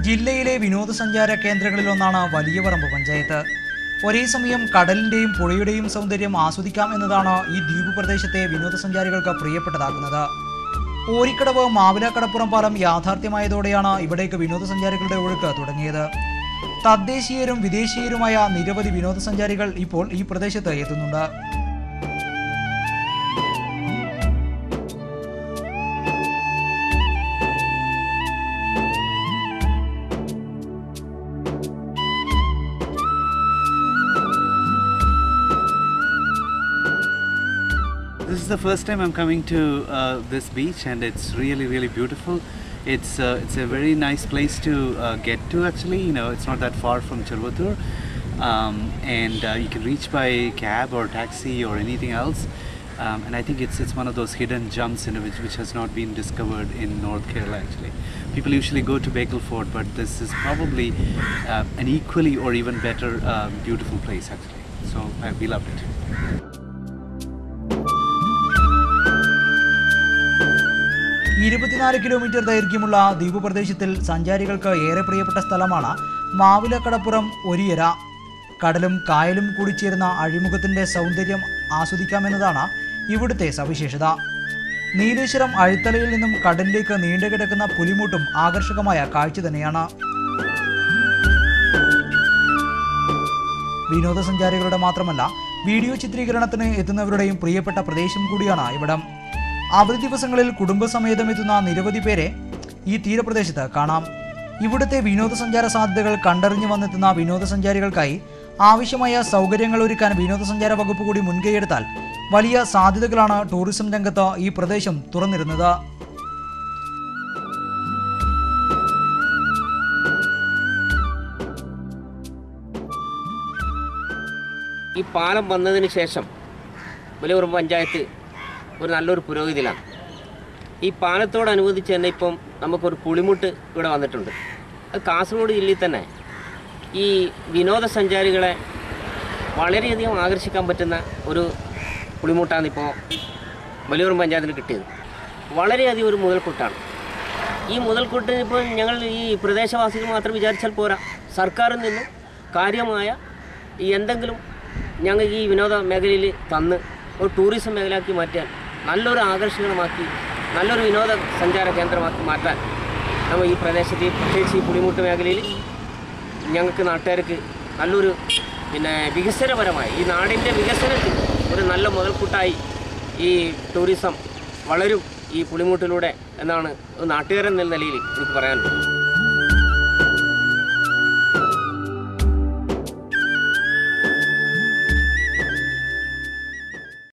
ജില്ലയിലെ വിനോദസഞ്ചാര കേന്ദ്രങ്ങളിലൊന്നാണ് വലിയപറമ്പ് പഞ്ചായത്ത്. ഒരേ സമയം കടലിന്റെയും പുഴയുടെയും സൗന്ദര്യം ആസ്വദിക്കാം എന്നതാണ് ഈ ദ്വീപ് പ്രദേശത്തെ വിനോദസഞ്ചാരികൾക്ക് പ്രിയപ്പെട്ടതാക്കുന്നത്. ഓരിക്കടവ് മാവിലക്കടപ്പുറം പാലം യാഥാർത്ഥ്യമായതോടെയാണ് ഇവിടേക്ക് വിനോദസഞ്ചാരികളുടെ ഒഴുക്ക് തുടങ്ങിയത്. തദ്ദേശീയരും വിദേശീയരുമായ നിരവധി വിനോദസഞ്ചാരികൾ ഇപ്പോൾ ഈ പ്രദേശത്ത് എത്തുന്നുണ്ട്. This is the first time I'm coming to this beach, and it's really beautiful. It's a very nice place to get to. Actually, it's not that far from Chervatur, and you can reach by cab or taxi or anything else. And I think it's one of those hidden gems which has not been discovered in North Kerala. Actually, people usually go to Bakel Fort, but this is probably an equally or even better beautiful place. Actually, so we loved it. 24 kilometre ദൈർഘ്യമുള്ള ദ്വീപ് പ്രദേശത്തിൽ സഞ്ചാരികൾക്ക് ഏറെ പ്രിയപ്പെട്ട സ്ഥലമാണ് മാവിലക്കടപ്പുറം ഒരിയര. കടലും കായലും കൂടിച്ചേരുന്ന അഴിമുഖത്തിന്റെ സൗന്ദര്യം ആസ്വദിക്കാമെന്നതാണ് ഇവിടുത്തെ സവിശേഷത. നീലേശ്വരം അഴിത്തലയിൽ നിന്നും കടലിലേക്ക് നീണ്ടുകിടക്കുന്ന പുലിമുട്ടും ആകർഷകമായ കാഴ്ച തന്നെയാണ്. വിനോദസഞ്ചാരികളുടെ മാത്രമല്ല, വീഡിയോ ചിത്രീകരണത്തിന് എത്തുന്നവരുടെയും പ്രിയപ്പെട്ട പ്രദേശം കൂടിയാണ് ഇവിടം. അവധി ദിവസങ്ങളിൽ കുടുംബസമേതം എത്തുന്ന നിരവധി പേരെ ഈ തീരപ്രദേശത്ത് കാണാം. ഇവിടുത്തെ വിനോദസഞ്ചാര സാധ്യതകൾ കണ്ടറിഞ്ഞു വന്നെത്തുന്ന വിനോദസഞ്ചാരികൾക്കായി ആവശ്യമായ സൗകര്യങ്ങൾ ഒരുക്കാൻ വിനോദസഞ്ചാര വകുപ്പ് കൂടി മുൻകൈയെടുത്താൽ വലിയ സാധ്യതകളാണ് ടൂറിസം രംഗത്ത് ഈ പ്രദേശം തുറന്നിരുന്നത്. ഈ പാലം വന്നതിന് ശേഷം വലിയപറമ്പ് പഞ്ചായത്ത് ഒരു നല്ലൊരു പുരോഗതിയിലാണ്. ഈ പാലത്തോടനുബന്ധിച്ച് തന്നെ ഇപ്പം നമുക്കൊരു പുളിമുട്ട് ഇവിടെ വന്നിട്ടുണ്ട്. അത് കാസർഗോഡ് ജില്ലയിൽ തന്നെ ഈ വിനോദസഞ്ചാരികളെ വളരെയധികം ആകർഷിക്കാൻ പറ്റുന്ന ഒരു പുളിമുട്ടാണ് ഇപ്പോൾ വലിയപറമ്പ് പഞ്ചായത്തിന് കിട്ടിയത്. വളരെയധികം ഒരു മുതൽക്കൂട്ടാണ്. ഈ മുതൽക്കൂട്ടിന് ഇപ്പോൾ ഞങ്ങൾ ഈ പ്രദേശവാസികൾ മാത്രം വിചാരിച്ചാൽ പോരാ, സർക്കാരിൽ നിന്നും കാര്യമായ എന്തെങ്കിലും ഞങ്ങൾ ഈ വിനോദ മേഖലയിൽ തന്ന് ഒരു ടൂറിസം മേഖലയാക്കി മാറ്റാൻ, നല്ലൊരു ആകർഷണമാക്കി, നല്ലൊരു വിനോദസഞ്ചാര കേന്ദ്രമാക്കി മാറ്റാൻ നമ്മൾ ഈ പ്രദേശത്ത്, പ്രത്യേകിച്ച് ഈ പുളിമുട്ട് മേഖലയിൽ ഞങ്ങൾക്ക് നാട്ടുകാർക്ക് നല്ലൊരു വികസനപരമായി ഈ നാടിൻ്റെ വികസനത്തിൽ ഒരു നല്ല മുതൽക്കൂട്ടായി ഈ ടൂറിസം വളരും ഈ പുളിമുട്ടിലൂടെ എന്നാണ് നാട്ടുകാരെന്ന നിലയിൽ എനിക്ക് പറയാനുള്ളത്.